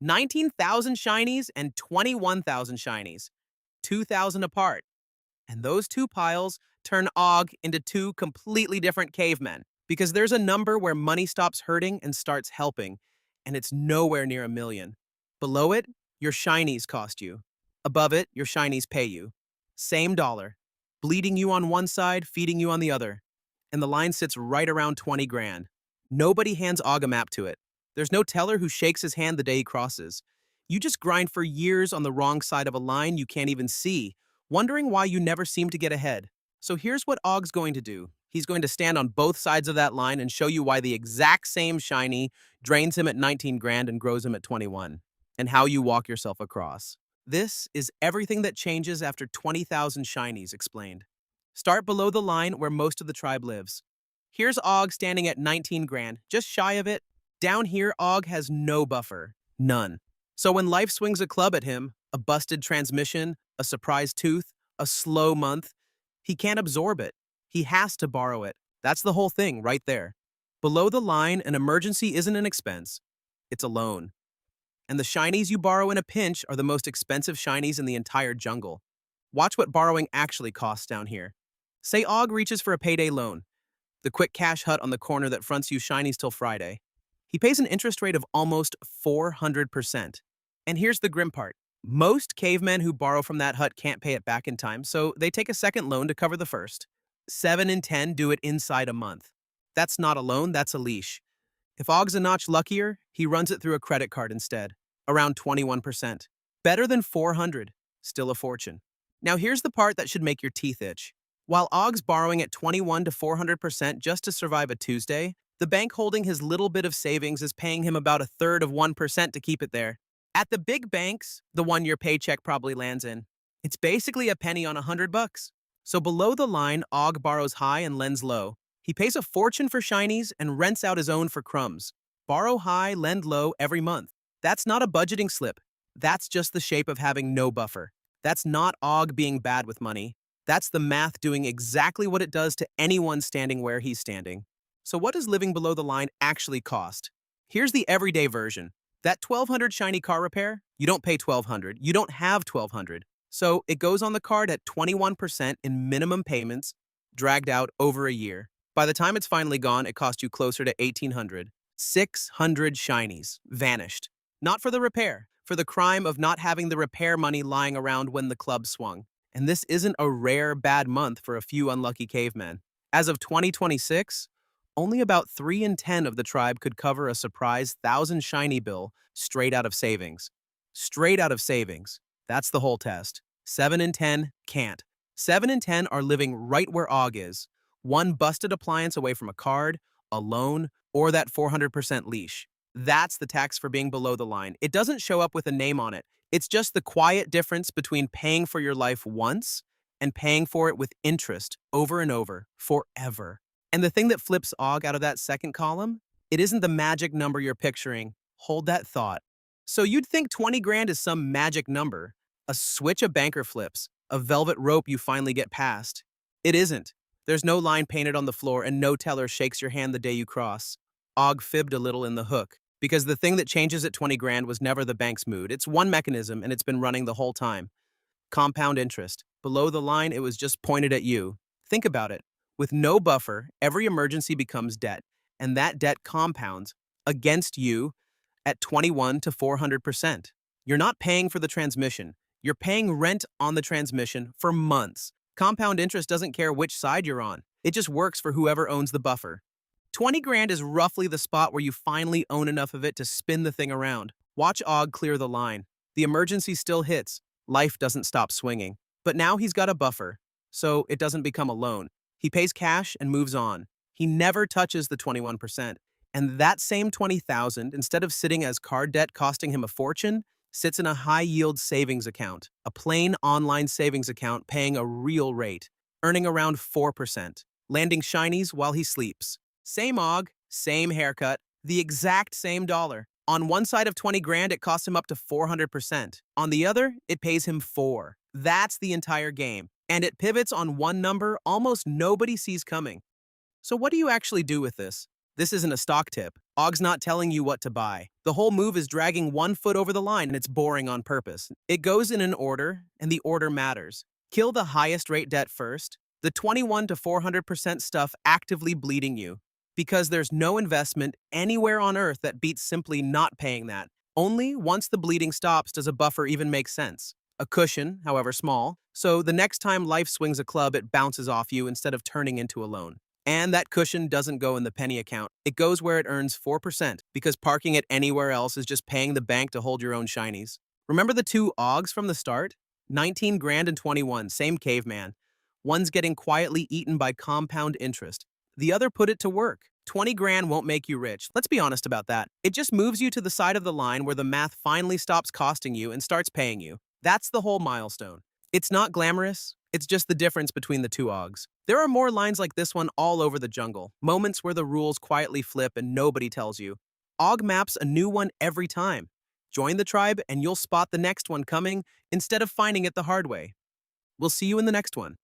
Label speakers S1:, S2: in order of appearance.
S1: 19,000 shinies and 21,000 shinies, 2,000 apart. And those two piles turn Og into two completely different cavemen. Because there's a number where money stops hurting and starts helping, and it's nowhere near a million. Below it, your shinies cost you. Above it, your shinies pay you. Same dollar. Bleeding you on one side, feeding you on the other. And the line sits right around 20 grand. Nobody hands Og a map to it. There's no teller who shakes his hand the day he crosses. You just grind for years on the wrong side of a line you can't even see, wondering why you never seem to get ahead. So here's what Og's going to do. He's going to stand on both sides of that line and show you why the exact same shiny drains him at 19 grand and grows him at 21, and how you walk yourself across. This is everything that changes after 20,000 shinies explained. Start below the line where most of the tribe lives. Here's Og standing at 19 grand, just shy of it. Down here, Og has no buffer. None. So when life swings a club at him, a busted transmission, a surprise tooth, a slow month, he can't absorb it. He has to borrow it. That's the whole thing right there. Below the line, an emergency isn't an expense. It's a loan. And the shinies you borrow in a pinch are the most expensive shinies in the entire jungle. Watch what borrowing actually costs down here. Say Og reaches for a payday loan, the quick cash hut on the corner that fronts you shinies till Friday. He pays an interest rate of almost 400%. And here's the grim part. Most cavemen who borrow from that hut can't pay it back in time, so they take a second loan to cover the first. 7 in 10 do it inside a month. That's not a loan, that's a leash. If Og's a notch luckier, he runs it through a credit card instead, around 21%. Better than 400, still a fortune. Now here's the part that should make your teeth itch. While Og's borrowing at 21 to 400% just to survive a Tuesday, the bank holding his little bit of savings is paying him about a third of 1% to keep it there. At the big banks, the one your paycheck probably lands in, it's basically a penny on $100. So below the line, Og borrows high and lends low. He pays a fortune for shinies and rents out his own for crumbs. Borrow high, lend low every month. That's not a budgeting slip. That's just the shape of having no buffer. That's not Og being bad with money. That's the math doing exactly what it does to anyone standing where he's standing. So what does living below the line actually cost? Here's the everyday version. That 1,200 shiny car repair, you don't pay 1,200. You don't have 1,200. So it goes on the card at 21% in minimum payments, dragged out over a year. By the time it's finally gone, it cost you closer to 1,800. 600 shinies vanished. Not for the repair, for the crime of not having the repair money lying around when the club swung. And this isn't a rare bad month for a few unlucky cavemen. As of 2026, only about 3 in 10 of the tribe could cover a surprise 1,000 shiny bill straight out of savings. Straight out of savings. That's the whole test. 7 in 10 can't. 7 in 10 are living right where Og is. One busted appliance away from a card, a loan, or that 400% leash. That's the tax for being below the line. It doesn't show up with a name on it. It's just the quiet difference between paying for your life once and paying for it with interest over and over, forever. And the thing that flips Og out of that second column, it isn't the magic number you're picturing. Hold that thought. So you'd think 20 grand is some magic number, a switch a banker flips, a velvet rope you finally get past. It isn't. There's no line painted on the floor and no teller shakes your hand the day you cross. Og fibbed a little in the hook, because the thing that changes at 20 grand was never the bank's mood. It's one mechanism and it's been running the whole time. Compound interest. Below the line, it was just pointed at you. Think about it. With no buffer, every emergency becomes debt, and that debt compounds against you at 21 to 400%. You're not paying for the transmission. You're paying rent on the transmission for months. Compound interest doesn't care which side you're on. It just works for whoever owns the buffer. 20 grand is roughly the spot where you finally own enough of it to spin the thing around. Watch Og clear the line. The emergency still hits. Life doesn't stop swinging. But now he's got a buffer, so it doesn't become a loan. He pays cash and moves on. He never touches the 21%. And that same 20,000, instead of sitting as card debt costing him a fortune, sits in a high-yield savings account, a plain online savings account paying a real rate, earning around 4%, landing shinies while he sleeps. Same Og, same haircut, the exact same dollar. On one side of 20 grand, it costs him up to 400%. On the other, it pays him 4. That's the entire game. And it pivots on one number almost nobody sees coming. So what do you actually do with this? This isn't a stock tip. OG's not telling you what to buy. The whole move is dragging 1 foot over the line and it's boring on purpose. It goes in an order, and the order matters. Kill the highest rate debt first, the 21 to 400% stuff actively bleeding you. Because there's no investment anywhere on earth that beats simply not paying that. Only once the bleeding stops does a buffer even make sense. A cushion, however small, so the next time life swings a club, it bounces off you instead of turning into a loan. And that cushion doesn't go in the penny account. It goes where it earns 4%, because parking it anywhere else is just paying the bank to hold your own shinies. Remember the two OGs from the start? 19 grand and 21, same caveman. One's getting quietly eaten by compound interest. The other put it to work. 20 grand won't make you rich. Let's be honest about that. It just moves you to the side of the line where the math finally stops costing you and starts paying you. That's the whole milestone. It's not glamorous. It's just the difference between the two OGs. There are more lines like this one all over the jungle. Moments where the rules quietly flip and nobody tells you. OG maps a new one every time. Join the tribe and you'll spot the next one coming instead of finding it the hard way. We'll see you in the next one.